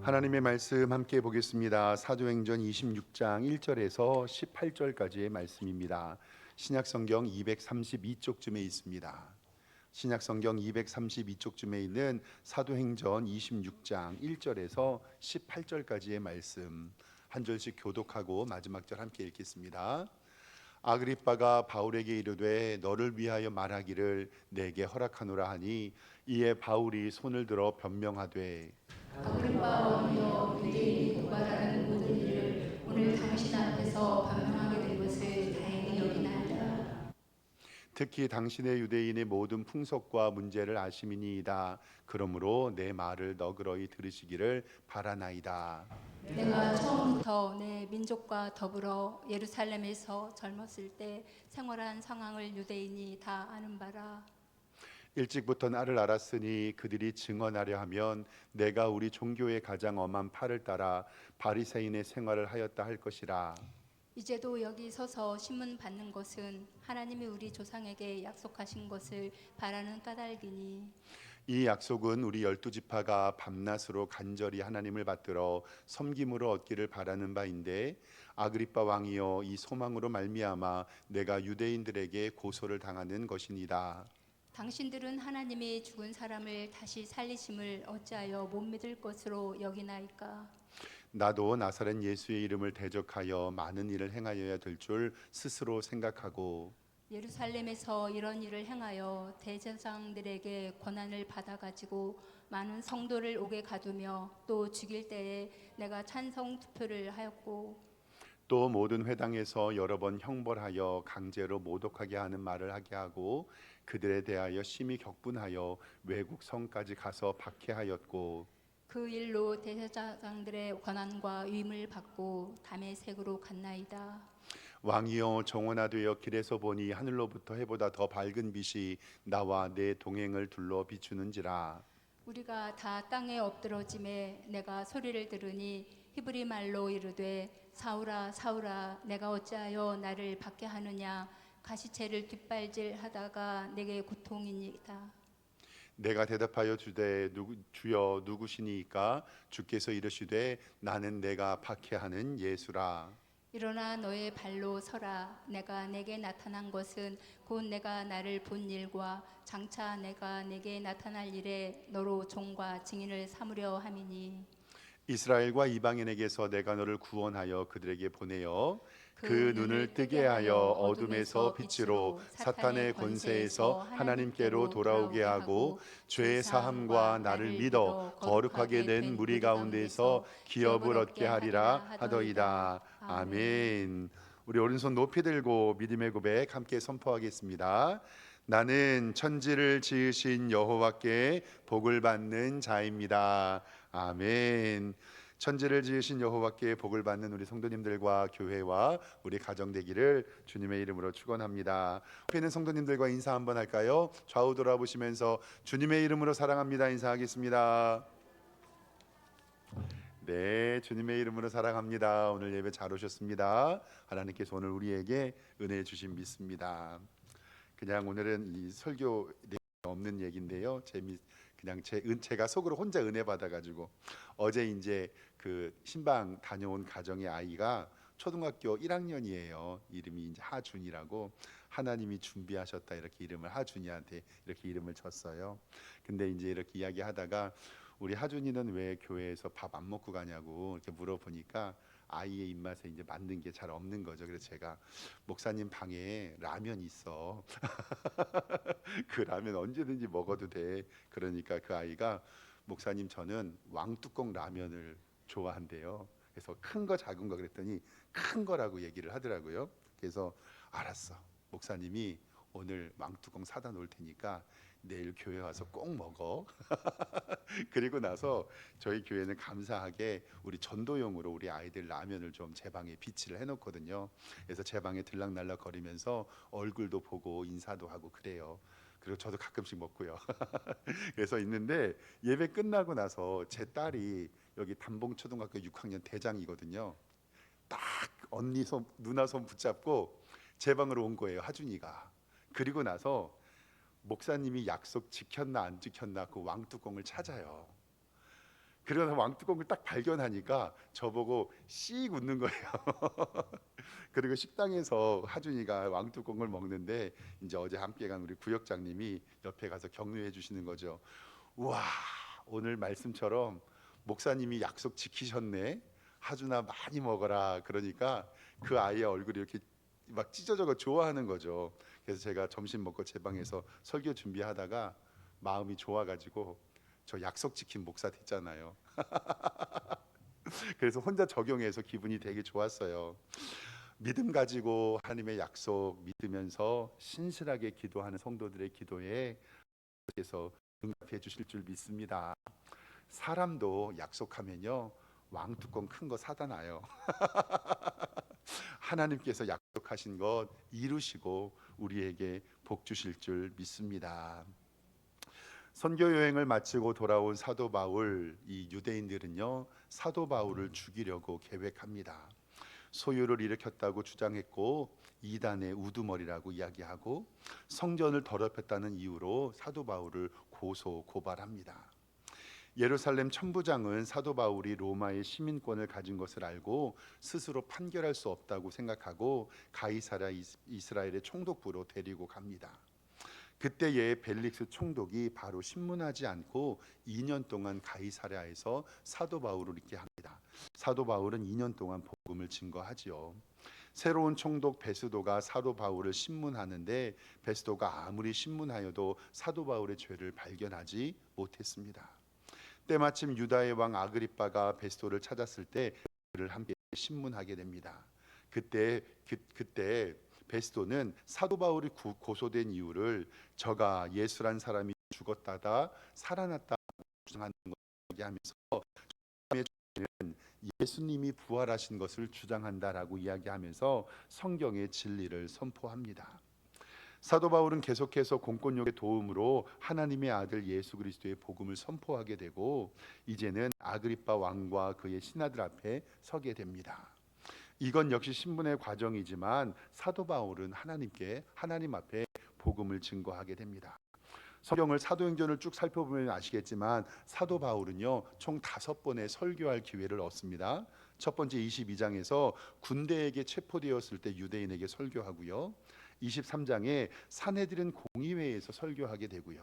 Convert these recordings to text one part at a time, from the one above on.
하나님의 말씀 함께 보겠습니다. 사도행전 26장 1절에서 18절까지의 말씀입니다. 신약성경 232쪽쯤에 있습니다. 신약성경 232쪽쯤에 있는 사도행전 26장 1절에서 18절까지의 말씀 한 절씩 교독하고 마지막 절 함께 읽겠습니다. 아그리빠가 바울에게 이르되 너를 위하여 말하기를 내게 허락하노라 하니 이에 바울이 손을 들어 변명하되 아그리빠 왕이여, 유대인이 고발하는 모든 일을 오늘 당신 앞에서 변명하게 된 것을 다행히 여기나이다. 특히 당신의 유대인의 모든 풍속과 문제를 아심이니이다. 그러므로 내 말을 너그러이 들으시기를 바라나이다. 내가 처음부터 내 민족과 더불어 예루살렘에서 젊었을 때 생활한 상황을 유대인이 다 아는 바라. 일찍부터 나를 알았으니 그들이 증언하려 하면 내가 우리 종교의 가장 엄한 팔을 따라 바리새인의 생활을 하였다 할 것이라. 이제도 여기 서서 신문 받는 것은 하나님이 우리 조상에게 약속하신 것을 바라는 까닭이니 이 약속은 우리 12지파가 밤낮으로 간절히 하나님을 받들어 섬김으로 얻기를 바라는 바인데 아그리빠 왕이여, 이 소망으로 말미암아 내가 유대인들에게 고소를 당하는 것이니라. 당신들은 하나님이 죽은 사람을 다시 살리심을 어찌하여 못 믿을 것으로 여기나이까? 나도 나사렛 예수의 이름을 대적하여 많은 일을 행하여야 될 줄 스스로 생각하고 예루살렘에서 이런 일을 행하여 대제사장들에게 권한을 받아가지고 많은 성도를 옥에 가두며 또 죽일 때에 내가 찬성 투표를 하였고 또 모든 회당에서 여러 번 형벌하여 강제로 모독하게 하는 말을 하게 하고 그들에 대하여 심히 격분하여 외국 성까지 가서 박해하였고 그 일로 대제사장들의 권한과 위임을 받고 다메섹으로 갔나이다. 왕이여, 정원하되어 길에서 보니 하늘로부터 해보다 더 밝은 빛이 나와 내 동행을 둘러 비추는지라. 우리가 다 땅에 엎드러짐에 내가 소리를 들으니 히브리 말로 이르되 사울아 사울아 내가 어찌하여 나를 박해하느냐, 가시체를 뒷발질 하다가 내게 고통이니이다. 내가 대답하여 주되 주여 누구시니이까? 주께서 이르시되 나는 내가 박해하는 예수라. 일어나 너의 발로 서라. 내가 내게 나타난 것은 곧 내가 나를 본 일과 장차 내가 내게 나타날 일에 너로 종과 증인을 삼으려 함이니 이스라엘과 이방인에게서 내가 너를 구원하여 그들에게 보내어 그 눈을 뜨게 하여 어둠에서 빛으로 사탄의 권세에서 하나님께로 돌아오게 하고 죄 사함과 나를 믿어 거룩하게 된 무리 가운데서 기업을 얻게 하리라 하더이다. 아멘. 우리 오른손 높이 들고 믿음의 고백 함께 선포하겠습니다. 나는 천지를 지으신 여호와께 복을 받는 자입니다. 아멘. 천지를 지으신 여호와께 복을 받는 우리 성도님들과 교회와 우리 가정 되기를 주님의 이름으로 축원합니다. 옆에 있는 성도님들과 인사 한번 할까요? 좌우 돌아보시면서 주님의 이름으로 사랑합니다 인사하겠습니다. 네, 주님의 이름으로 사랑합니다. 오늘 예배 잘 오셨습니다. 하나님께서 오늘 우리에게 은혜 주신 믿습니다. 그냥 오늘은 이 설교 없는 얘기인데요. 그냥 제가 속으로 혼자 은혜 받아가지고 어제 이제 그 신방 다녀온 가정의 아이가 초등학교 1학년이에요. 이름이 이제 하준이라고, 하나님이 준비하셨다 이렇게 이름을 하준이한테 이렇게 이름을 줬어요. 근데 이제 이렇게 이야기하다가 우리 하준이는 왜 교회에서 밥 안 먹고 가냐고 이렇게 물어보니까 아이의 입맛에 이제 맞는 게 잘 없는 거죠. 그래서 제가 목사님 방에 라면 있어. 그 라면 언제든지 먹어도 돼. 그러니까 그 아이가 목사님 저는 왕뚜껑 라면을 좋아한대요. 그래서 큰 거 작은 거 그랬더니 큰 거라고 얘기를 하더라고요. 그래서 알았어. 목사님이 오늘 왕뚜껑 사다 놓을 테니까 내일 교회 와서 꼭 먹어. 그리고 나서 저희 교회는 감사하게 우리 전도용으로 우리 아이들 라면을 좀 제 방에 비치를 해놓거든요. 그래서 제 방에 들락날락 거리면서 얼굴도 보고 인사도 하고 그래요. 그리고 저도 가끔씩 먹고요. 그래서 있는데 예배 끝나고 나서 제 딸이 여기 담봉초등학교 6학년 대장이거든요. 딱 언니 손 누나 손 붙잡고 제 방으로 온 거예요, 하준이가. 그리고 나서 목사님이 약속 지켰나 안 지켰나 그 왕뚜껑을 찾아요. 그러다 왕뚜껑을 딱 발견하니까 저보고 씩 웃는 거예요. 그리고 식당에서 하준이가 왕뚜껑을 먹는데 이제 어제 함께 간 우리 구역장님이 옆에 가서 격려해 주시는 거죠. 우와, 오늘 말씀처럼 목사님이 약속 지키셨네. 하준아 많이 먹어라. 그러니까 그 아이의 얼굴이 이렇게 막 찢어져가 좋아하는 거죠. 그래서 제가 점심 먹고 제 방에서 설교 준비하다가 마음이 좋아가지고 저 약속 지킨 목사 됐잖아요. 그래서 혼자 적용해서 기분이 되게 좋았어요. 믿음 가지고 하나님의 약속 믿으면서 신실하게 기도하는 성도들의 기도에 그래서 응답해 주실 줄 믿습니다. 사람도 약속하면요 왕뚜껑 큰 거 사다 놔요. 하나님께서 약속하신 것 이루시고 우리에게 복 주실 줄 믿습니다. 선교 여행을 마치고 돌아온 사도 바울, 이 유대인들은요 사도 바울을 죽이려고 계획합니다. 소유를 일으켰다고 주장했고 이단의 우두머리라고 이야기하고 성전을 더럽혔다는 이유로 사도 바울을 고발합니다. 예루살렘 천부장은 사도 바울이 로마의 시민권을 가진 것을 알고 스스로 판결할 수 없다고 생각하고 가이사랴 이스라엘의 총독부로 데리고 갑니다. 그때의 벨릭스 총독이 바로 신문하지 않고 2년 동안 가이사랴에서 사도 바울을 있게 합니다. 사도 바울은 2년 동안 복음을 증거하지요. 새로운 총독 베스도가 사도 바울을 신문하는데 베스도가 아무리 신문하여도 사도 바울의 죄를 발견하지 못했습니다. 때마침 유다의 왕 아그리빠가 베스도를 찾았을 때 그를 함께 신문하게 됩니다. 그때 베스도는 사도 바울이 고소된 이유를 저가 예수란 사람이 죽었다가 살아났다 주장하는 것을 하면서 예수님이 부활하신 것을 주장한다라고 이야기하면서 성경의 진리를 선포합니다. 사도 바울은 계속해서 공권력의 도움으로 하나님의 아들 예수 그리스도의 복음을 선포하게 되고 이제는 아그리빠 왕과 그의 신하들 앞에 서게 됩니다. 이건 역시 신분의 과정이지만 사도 바울은 하나님 앞에 복음을 증거하게 됩니다. 성경을 사도행전을 쭉 살펴보면 아시겠지만 사도 바울은요 총 5번의 설교할 기회를 얻습니다. 첫 번째 22장에서 군대에게 체포되었을 때 유대인에게 설교하고요. 23장에 사내들은 공의회에서 설교하게 되고요.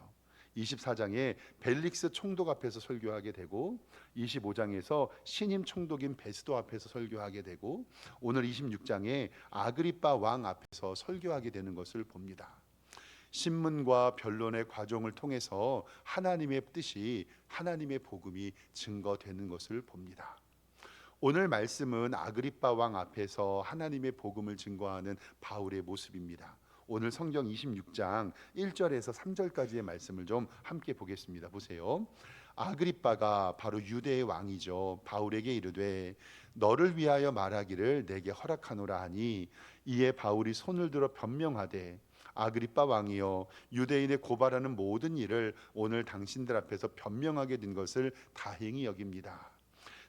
24장에 벨릭스 총독 앞에서 설교하게 되고 25장에서 신임 총독인 베스도 앞에서 설교하게 되고 오늘 26장에 아그리빠 왕 앞에서 설교하게 되는 것을 봅니다. 신문과 변론의 과정을 통해서 하나님의 뜻이 하나님의 복음이 증거되는 것을 봅니다. 오늘 말씀은 아그리빠 왕 앞에서 하나님의 복음을 증거하는 바울의 모습입니다. 오늘 성경 26장 1절에서 3절까지의 말씀을 좀 함께 보겠습니다. 보세요. 아그리빠가 바로 유대의 왕이죠. 바울에게 이르되 너를 위하여 말하기를 내게 허락하노라 하니 이에 바울이 손을 들어 변명하되 아그리빠 왕이여 유대인의 고발하는 모든 일을 오늘 당신들 앞에서 변명하게 된 것을 다행히 여깁니다.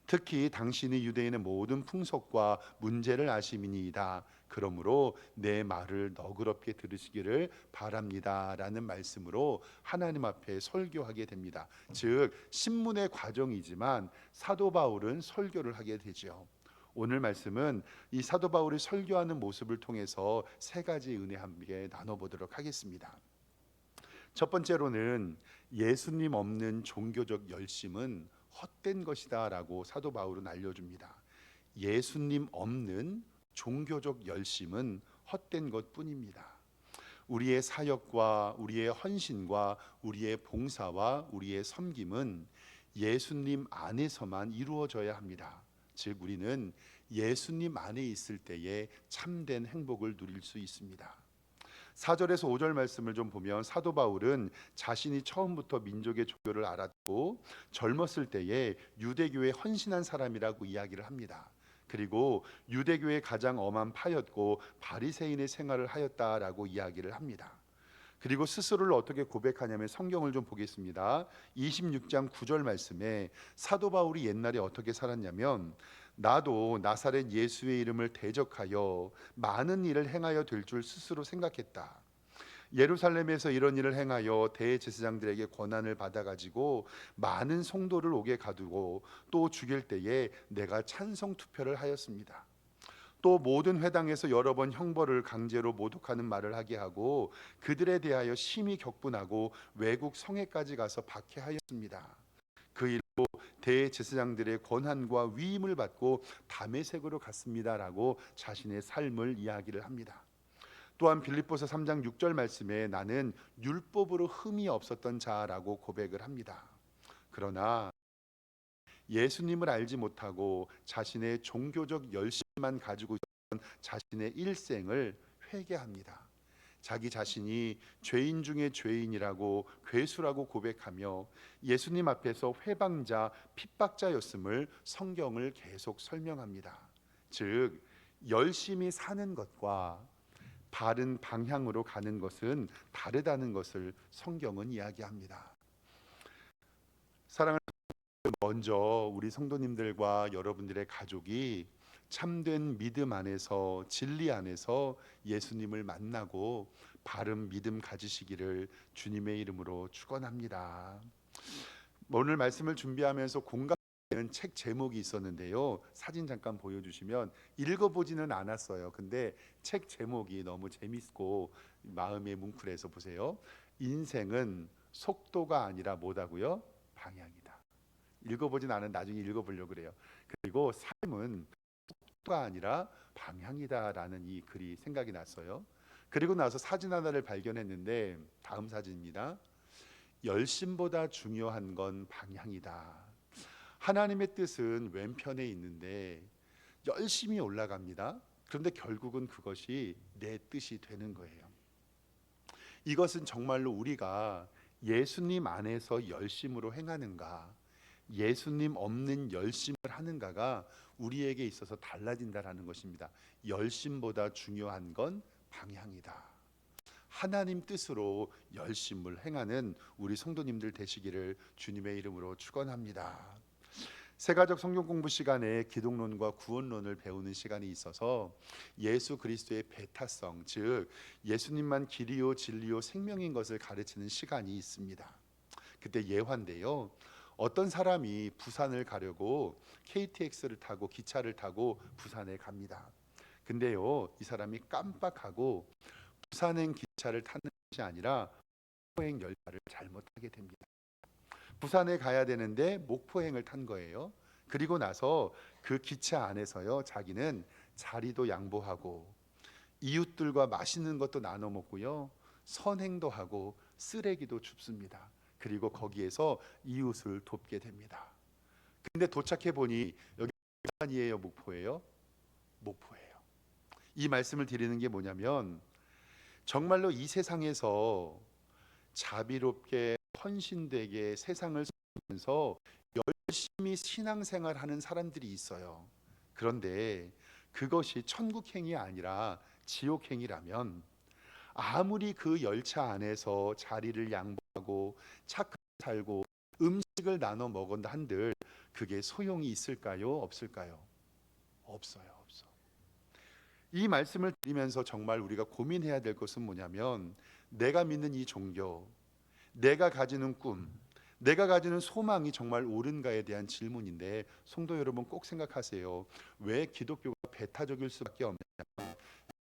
특히 당신이 유대인의 모든 풍속과 문제를 아심이니이다. 그러므로 내 말을 너그럽게 들으시기를 바랍니다라는 말씀으로 하나님 앞에 설교하게 됩니다. 즉 신문의 과정이지만 사도 바울은 설교를 하게 되죠. 오늘 말씀은 이 사도 바울이 설교하는 모습을 통해서 3가지 은혜 함께 나눠보도록 하겠습니다. 첫 번째로는 예수님 없는 종교적 열심은 헛된 것이다 라고 사도 바울은 알려줍니다. 예수님 없는 종교적 열심은 헛된 것뿐입니다. 우리의 사역과 우리의 헌신과 우리의 봉사와 우리의 섬김은 예수님 안에서만 이루어져야 합니다. 즉 우리는 예수님 안에 있을 때에 참된 행복을 누릴 수 있습니다. 4절에서 5절 말씀을 좀 보면 사도 바울은 자신이 처음부터 민족의 조교를 알았고 젊었을 때에 유대교에 헌신한 사람이라고 이야기를 합니다. 그리고 유대교의 가장 엄한 파였고 바리새인의 생활을 하였다라고 이야기를 합니다. 그리고 스스로를 어떻게 고백하냐면 성경을 좀 보겠습니다. 26장 9절 말씀에 사도 바울이 옛날에 어떻게 살았냐면 나도 나사렛 예수의 이름을 대적하여 많은 일을 행하여 될 줄 스스로 생각했다. 예루살렘에서 이런 일을 행하여 대제사장들에게 권한을 받아가지고 많은 성도를 옥에 가두고 또 죽일 때에 내가 찬성 투표를 하였습니다. 또 모든 회당에서 여러 번 형벌을 강제로 모독하는 말을 하게 하고 그들에 대하여 심히 격분하고 외국 성에까지 가서 박해하였습니다. 그 일로 대제사장들의 권한과 위임을 받고 다메섹으로 갔습니다라고 자신의 삶을 이야기를 합니다. 또한 빌립보서 3장 6절 말씀에 나는 율법으로 흠이 없었던 자라고 고백을 합니다. 그러나 예수님을 알지 못하고 자신의 종교적 열심만 가지고 있던 자신의 일생을 회개합니다. 자기 자신이 죄인 중에 죄인이라고 괴수라고 고백하며 예수님 앞에서 회방자, 핍박자였음을 성경을 계속 설명합니다. 즉 열심히 사는 것과 바른 방향으로 가는 것은 다르다는 것을 성경은 이야기합니다. 사랑하는 먼저 우리 성도님들과 여러분들의 가족이 참된 믿음 안에서 진리 안에서 예수님을 만나고 바른 믿음 가지시기를 주님의 이름으로 축원합니다. 오늘 말씀을 준비하면서 공감되는 책 제목이 있었는데요. 사진 잠깐 보여주시면 읽어보지는 않았어요. 근데 책 제목이 너무 재밌고 마음에 뭉클해서 보세요. 인생은 속도가 아니라 뭐다고요? 방향이다. 읽어보진 않은 나중에 읽어보려고 그래요. 그리고 삶은 속도가 아니라 방향이다라는 이 글이 생각이 났어요. 그리고 나서 사진 하나를 발견했는데 다음 사진입니다. 열심보다 중요한 건 방향이다. 하나님의 뜻은 왼편에 있는데 열심히 올라갑니다. 그런데 결국은 그것이 내 뜻이 되는 거예요. 이것은 정말로 우리가 예수님 안에서 열심으로 행하는가, 예수님 없는 열심을 하는가가 우리에게 있어서 달라진다라는 것입니다. 열심보다 중요한 건 방향이다. 하나님 뜻으로 열심을 행하는 우리 성도님들 되시기를 주님의 이름으로 축원합니다. 세가족 성경 공부 시간에 기독론과 구원론을 배우는 시간이 있어서 예수 그리스도의 배타성, 즉 예수님만 길이요 진리요 생명인 것을 가르치는 시간이 있습니다. 그때 예화인데요. 어떤 사람이 부산을 가려고 KTX를 타고 기차를 타고 부산에 갑니다. 근데요, 이 사람이 깜빡하고 부산행 기차를 타는 것이 아니라 목포행 열차를 잘못하게 됩니다. 부산에 가야 되는데 목포행을 탄 거예요. 그리고 나서 그 기차 안에서요, 자기는 자리도 양보하고 이웃들과 맛있는 것도 나눠 먹고요, 선행도 하고 쓰레기도 줍습니다. 그리고 거기에서 이웃을 돕게 됩니다. 근데 도착해 보니 여기 부산이에요, 목포예요? 목포예요. 이 말씀을 드리는 게 뭐냐면 정말로 이 세상에서 자비롭게 헌신되게 세상을 살면서 열심히 신앙생활하는 사람들이 있어요. 그런데 그것이 천국행이 아니라 지옥행이라면 아무리 그 열차 안에서 자리를 양보하고 착하게 살고 음식을 나눠 먹은다 한들 그게 소용이 있을까요? 없을까요? 없어요. 없어. 이 말씀을 드리면서 정말 우리가 고민해야 될 것은 뭐냐면 내가 믿는 이 종교, 내가 가지는 꿈, 내가 가지는 소망이 정말 옳은가에 대한 질문인데 성도 여러분 꼭 생각하세요. 왜 기독교가 배타적일 수밖에 없느냐?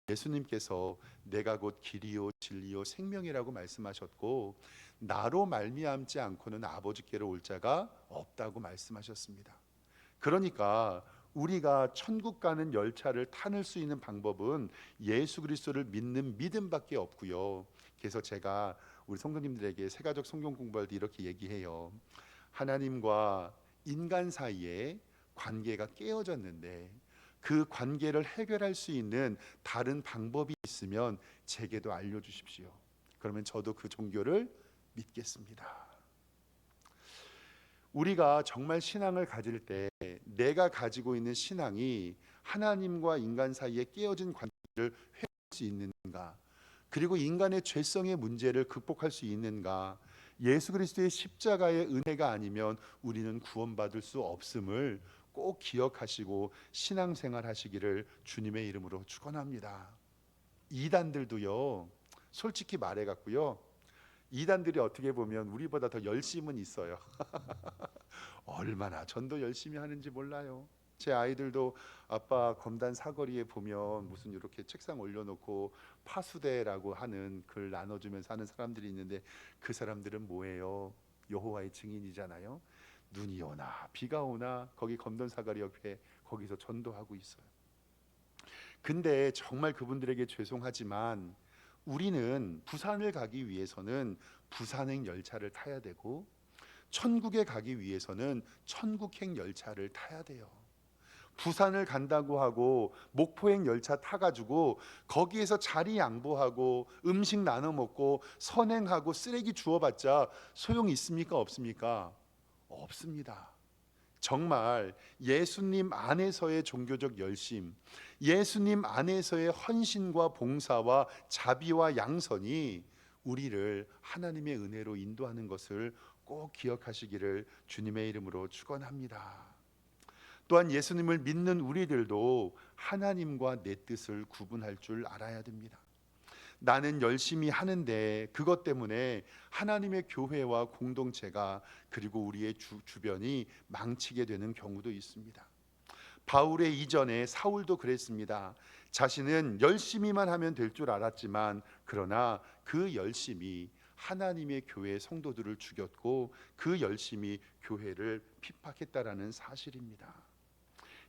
예수님께서 내가 곧 길이요 진리요 생명이라고 말씀하셨고 나로 말미암지 않고는 아버지께로 올 자가 없다고 말씀하셨습니다. 그러니까 우리가 천국 가는 열차를 타는 수 있는 방법은 예수 그리스도를 믿는 믿음밖에 없고요. 그래서 제가 우리 성도님들에게 세가족 성경 공부할 때 이렇게 얘기해요. 하나님과 인간 사이에 관계가 깨어졌는데 그 관계를 해결할 수 있는 다른 방법이 있으면 제게도 알려주십시오. 그러면 저도 그 종교를 믿겠습니다. 우리가 정말 신앙을 가질 때 내가 가지고 있는 신앙이 하나님과 인간 사이에 깨어진 관계를 회복할 수 있는가, 그리고 인간의 죄성의 문제를 극복할 수 있는가, 예수 그리스도의 십자가의 은혜가 아니면 우리는 구원받을 수 없음을 꼭 기억하시고 신앙생활 하시기를 주님의 이름으로 축원합니다. 이단들도요, 솔직히 말해 갖고요. 이단들이 어떻게 보면 우리보다 더 열심은 있어요. 얼마나 전도 열심히 하는지 몰라요. 제 아이들도 아빠 검단 사거리에 보면 무슨 이렇게 책상 올려놓고 파수대라고 하는 글 나눠주면서 하는 사람들이 있는데 그 사람들은 뭐예요? 여호와의 증인이잖아요. 눈이 오나 비가 오나 거기 검단 사거리 옆에 거기서 전도하고 있어요. 근데 정말 그분들에게 죄송하지만 우리는 부산을 가기 위해서는 부산행 열차를 타야 되고 천국에 가기 위해서는 천국행 열차를 타야 돼요. 부산을 간다고 하고 목포행 열차 타가지고 거기에서 자리 양보하고 음식 나눠 먹고 선행하고 쓰레기 주워봤자 소용이 있습니까? 없습니까? 없습니다. 정말 예수님 안에서의 종교적 열심, 예수님 안에서의 헌신과 봉사와 자비와 양선이 우리를 하나님의 은혜로 인도하는 것을 꼭 기억하시기를 주님의 이름으로 축원합니다. 또한 예수님을 믿는 우리들도 하나님과 내 뜻을 구분할 줄 알아야 됩니다. 나는 열심히 하는데 그것 때문에 하나님의 교회와 공동체가 그리고 우리의 주변이 망치게 되는 경우도 있습니다. 바울의 이전에 사울도 그랬습니다. 자신은 열심히만 하면 될 줄 알았지만 그러나 그 열심이 하나님의 교회 성도들을 죽였고 그 열심이 교회를 핍박했다라는 사실입니다.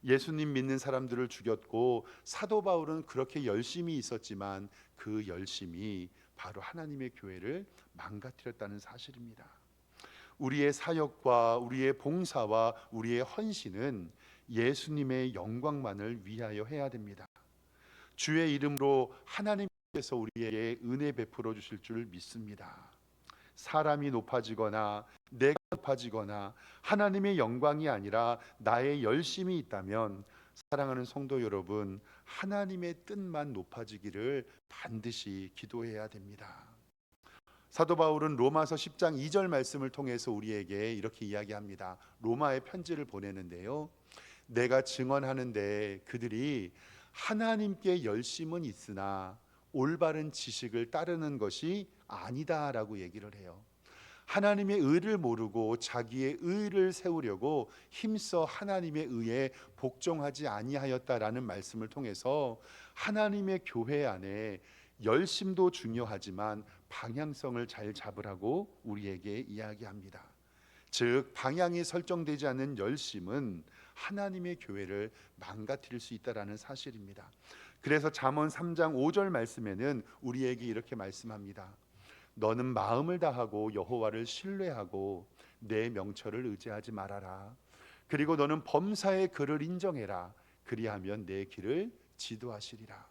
예수님 믿는 사람들을 죽였고 사도 바울은 그렇게 열심히 있었지만 그 열심이 바로 하나님의 교회를 망가뜨렸다는 사실입니다. 우리의 사역과 우리의 봉사와 우리의 헌신은 예수님의 영광만을 위하여 해야 됩니다. 주의 이름으로 하나님께서 우리에게 은혜 베풀어 주실 줄 믿습니다. 사람이 높아지거나 내가 높아지거나 하나님의 영광이 아니라 나의 열심이 있다면 사랑하는 성도 여러분, 하나님의 뜻만 높아지기를 반드시 기도해야 됩니다. 사도 바울은 로마서 10장 2절 말씀을 통해서 우리에게 이렇게 이야기합니다. 로마에 편지를 보내는데요. 내가 증언하는데 그들이 하나님께 열심은 있으나 올바른 지식을 따르는 것이 아니다라고 얘기를 해요. 하나님의 의를 모르고 자기의 의를 세우려고 힘써 하나님의 의에 복종하지 아니하였다라는 말씀을 통해서 하나님의 교회 안에 열심도 중요하지만 방향성을 잘 잡으라고 우리에게 이야기합니다. 즉 방향이 설정되지 않는 열심은 하나님의 교회를 망가뜨릴 수 있다라는 사실입니다. 그래서 잠언 3장 5절 말씀에는 우리에게 이렇게 말씀합니다. 너는 마음을 다하고 여호와를 신뢰하고 내 명철을 의지하지 말아라. 그리고 너는 범사의 그를 인정해라. 그리하면 내 길을 지도하시리라.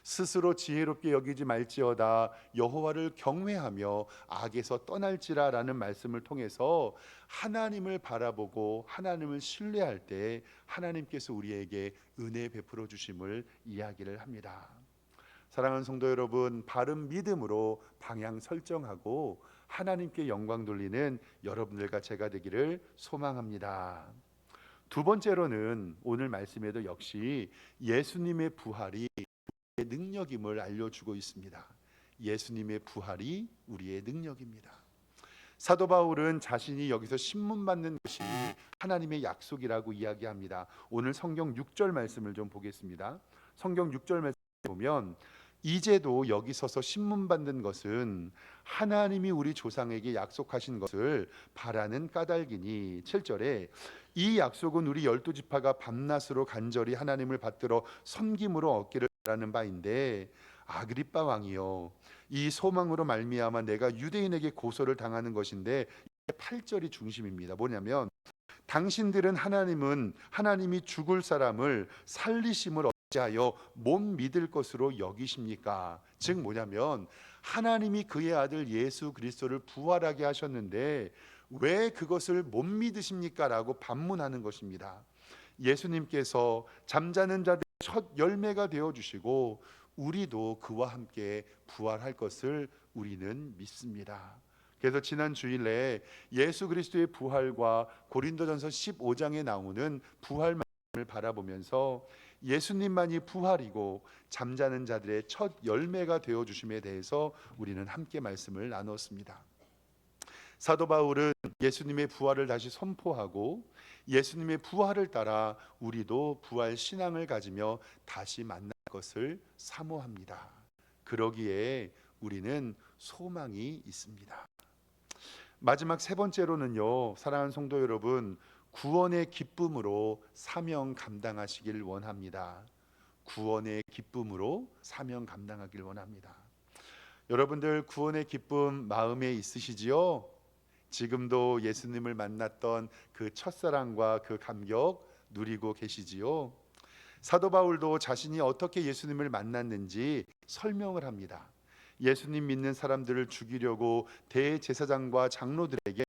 스스로 지혜롭게 여기지 말지어다 여호와를 경외하며 악에서 떠날지라라는 말씀을 통해서 하나님을 바라보고 하나님을 신뢰할 때 하나님께서 우리에게 은혜 베풀어 주심을 이야기를 합니다. 사랑하는 성도 여러분, 바른 믿음으로 방향 설정하고 하나님께 영광 돌리는 여러분들과 제가 되기를 소망합니다. 두 번째로는 오늘 말씀에도 역시 예수님의 부활이 우리의 능력임을 알려주고 있습니다. 예수님의 부활이 우리의 능력입니다. 사도 바울은 자신이 여기서 신문 받는 것이 하나님의 약속이라고 이야기합니다. 오늘 성경 6절 말씀을 좀 보겠습니다. 성경 6절 말씀 보면 이제도 여기 서서 신문 받는 것은 하나님이 우리 조상에게 약속하신 것을 바라는 까닭이니 7절에 이 약속은 우리 12지파가 밤낮으로 간절히 하나님을 받들어 섬김으로 얻기를 바라는 바인데 아그리빠 왕이요 이 소망으로 말미암아 내가 유대인에게 고소를 당하는 것인데 8절이 중심입니다. 뭐냐면 당신들은 하나님이 죽을 사람을 살리심을 어찌하여 못 믿을 것으로 여기십니까? 즉 뭐냐면 하나님이 그의 아들 예수 그리스도를 부활하게 하셨는데 왜 그것을 못 믿으십니까? 라고 반문하는 것입니다. 예수님께서 잠자는 자들 첫 열매가 되어주시고 우리도 그와 함께 부활할 것을 우리는 믿습니다. 그래서 지난 주일에 예수 그리스도의 부활과 고린도전서 15장에 나오는 부활 말씀을 바라보면서 예수님만이 부활이고 잠자는 자들의 첫 열매가 되어 주심에 대해서 우리는 함께 말씀을 나눴습니다. 사도 바울은 예수님의 부활을 다시 선포하고 예수님의 부활을 따라 우리도 부활 신앙을 가지며 다시 만날 것을 사모합니다. 그러기에 우리는 소망이 있습니다. 마지막 세 번째로는요, 사랑하는 성도 여러분, 구원의 기쁨으로 사명 감당하시길 원합니다. 구원의 기쁨으로 사명 감당하길 원합니다. 여러분들 구원의 기쁨 마음에 있으시지요? 지금도 예수님을 만났던 그 첫사랑과 그 감격 누리고 계시지요? 사도 바울도 자신이 어떻게 예수님을 만났는지 설명을 합니다. 예수님 믿는 사람들을 죽이려고 대제사장과 장로들에게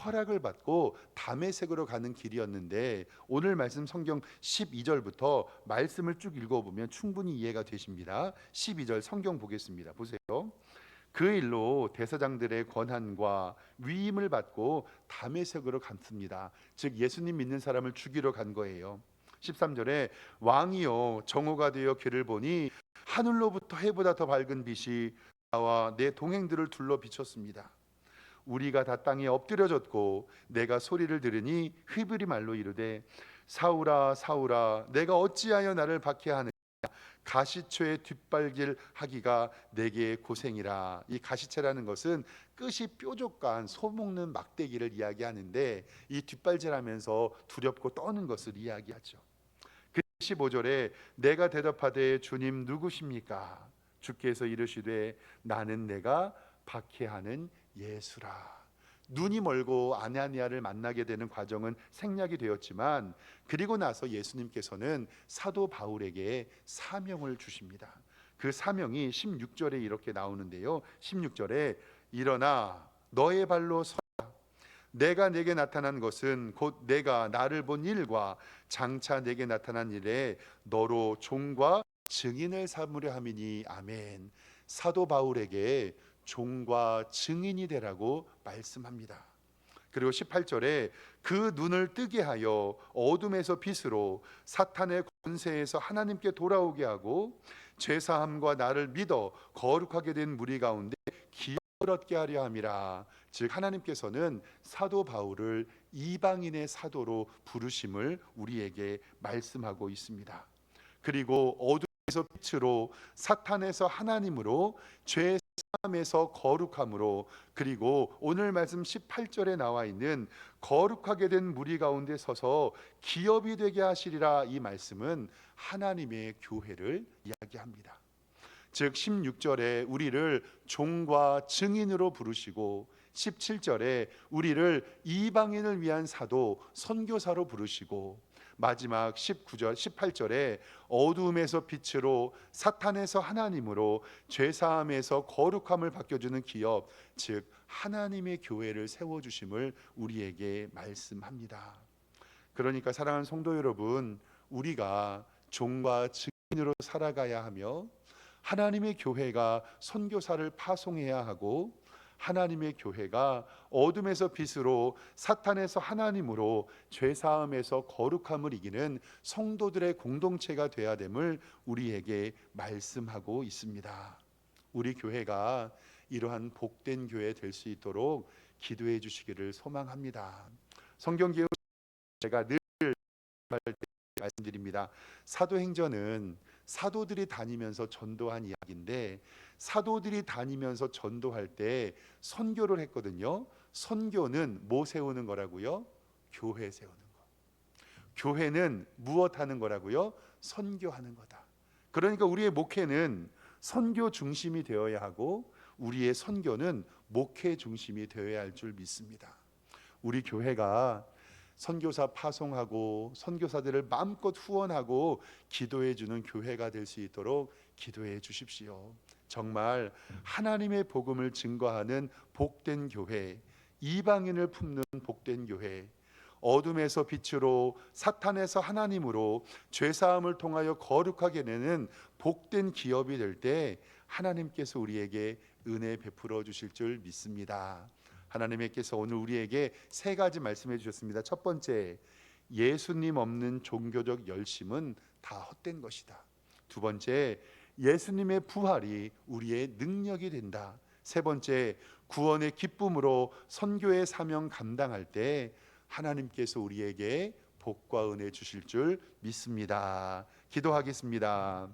허락을 받고 다메섹으로 가는 길이었는데, 오늘 말씀 성경 12절부터 말씀을 쭉 읽어보면 충분히 이해가 되십니다. 12절 성경 보겠습니다. 보세요. 그 일로 대사장들의 권한과 위임을 받고 다메섹으로 갔습니다. 즉 예수님 믿는 사람을 죽이러 간 거예요. 13절에 왕이여 정오가 되어 길을 보니 하늘로부터 해보다 더 밝은 빛이 나와 내 동행들을 둘러 비췄습니다. 우리가 다 땅에 엎드려졌고 내가 소리를 들으니 히브리 말로 이르되 사울아 사울아 내가 어찌하여 나를 박해하느냐 가시초의 뒷발질 하기가 내게 고생이라. 이 가시채라는 것은 끝이 뾰족한 소먹는 막대기를 이야기하는데 이 뒷발질하면서 두렵고 떠는 것을 이야기하죠. 그 15절에 내가 대답하되 주님 누구십니까? 주께서 이르시되 나는 내가 박해하는 예수라. 눈이 멀고 아나니아를 만나게 되는 과정은 생략이 되었지만 그리고 나서 예수님께서는 사도 바울에게 사명을 주십니다. 그 사명이 16절에 이렇게 나오는데요. 16절에 일어나 너의 발로 서라. 내가 내게 나타난 것은 곧 내가 나를 본 일과 장차 내게 나타난 일에 너로 종과 증인을 삼으려 함이니 아멘. 사도 바울에게 종과 증인이 되라고 말씀합니다. 그리고 18절에 그 눈을 뜨게 하여 어둠에서 빛으로 사탄의 권세에서 하나님께 돌아오게 하고 죄사함과 나를 믿어 거룩하게 된 무리 가운데 기업을 얻게 하려 함이라. 즉 하나님께서는 사도 바울을 이방인의 사도로 부르심을 우리에게 말씀하고 있습니다. 그리고 어둠에서 빛으로 사탄에서 하나님으로 죄 사함에서 거룩함으로, 그리고 오늘 말씀 18절에 나와 있는 거룩하게 된 무리 가운데 서서 기업이 되게 하시리라. 이 말씀은 하나님의 교회를 이야기합니다. 즉 16절에 우리를 종과 증인으로 부르시고 17절에 우리를 이방인을 위한 사도 선교사로 부르시고 마지막 19절 18절에 어두움에서 빛으로 사탄에서 하나님으로 죄사함에서 거룩함을 바뀌어주는 기업, 즉 하나님의 교회를 세워주심을 우리에게 말씀합니다. 그러니까 사랑하는 성도 여러분, 우리가 종과 증인으로 살아가야 하며 하나님의 교회가 선교사를 파송해야 하고 하나님의 교회가 어둠에서 빛으로 사탄에서 하나님으로 죄사함에서 거룩함을 이기는 성도들의 공동체가 되어야 됨을 우리에게 말씀하고 있습니다. 우리 교회가 이러한 복된 교회 될 수 있도록 기도해 주시기를 소망합니다. 성경개혁 제가 늘 말씀드립니다. 사도행전은 사도들이 다니면서 전도한 이야기인데 사도들이 다니면서 전도할 때 선교를 했거든요. 선교는 뭐 세우는 거라고요? 교회 세우는 거. 교회는 무엇 하는 거라고요? 선교하는 거다. 그러니까 우리의 목회는 선교 중심이 되어야 하고 우리의 선교는 목회 중심이 되어야 할 줄 믿습니다. 우리 교회가 선교사 파송하고 선교사들을 마음껏 후원하고 기도해 주는 교회가 될 수 있도록 기도해 주십시오. 정말 하나님의 복음을 증거하는 복된 교회, 이방인을 품는 복된 교회, 어둠에서 빛으로 사탄에서 하나님으로 죄사함을 통하여 거룩하게 내는 복된 기업이 될 때 하나님께서 우리에게 은혜 베풀어 주실 줄 믿습니다. 하나님께서 오늘 우리에게 세 가지 말씀해 주셨습니다. 첫 번째, 예수님 없는 종교적 열심은 다 헛된 것이다. 두 번째, 예수님의 부활이 우리의 능력이 된다. 세 번째, 구원의 기쁨으로 선교의 사명 감당할 때 하나님께서 우리에게 복과 은혜 주실 줄 믿습니다. 기도하겠습니다.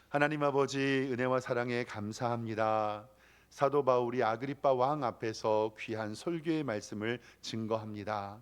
하나님 아버지, 은혜와 사랑에 감사합니다. 사도 바울이 아그리빠 왕 앞에서 귀한 설교의 말씀을 증거합니다.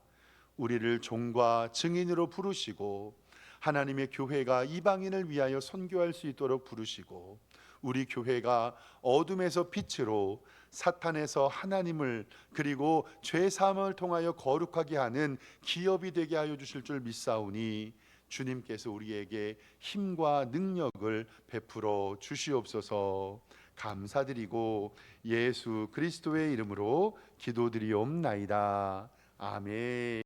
우리를 종과 증인으로 부르시고 하나님의 교회가 이방인을 위하여 선교할 수 있도록 부르시고 우리 교회가 어둠에서 빛으로 사탄에서 하나님을 그리고 죄 사함을 통하여 거룩하게 하는 기업이 되게 하여 주실 줄 믿사오니 주님께서 우리에게 힘과 능력을 베풀어 주시옵소서. 감사드리고 예수 그리스도의 이름으로 기도드리옵나이다. 아멘.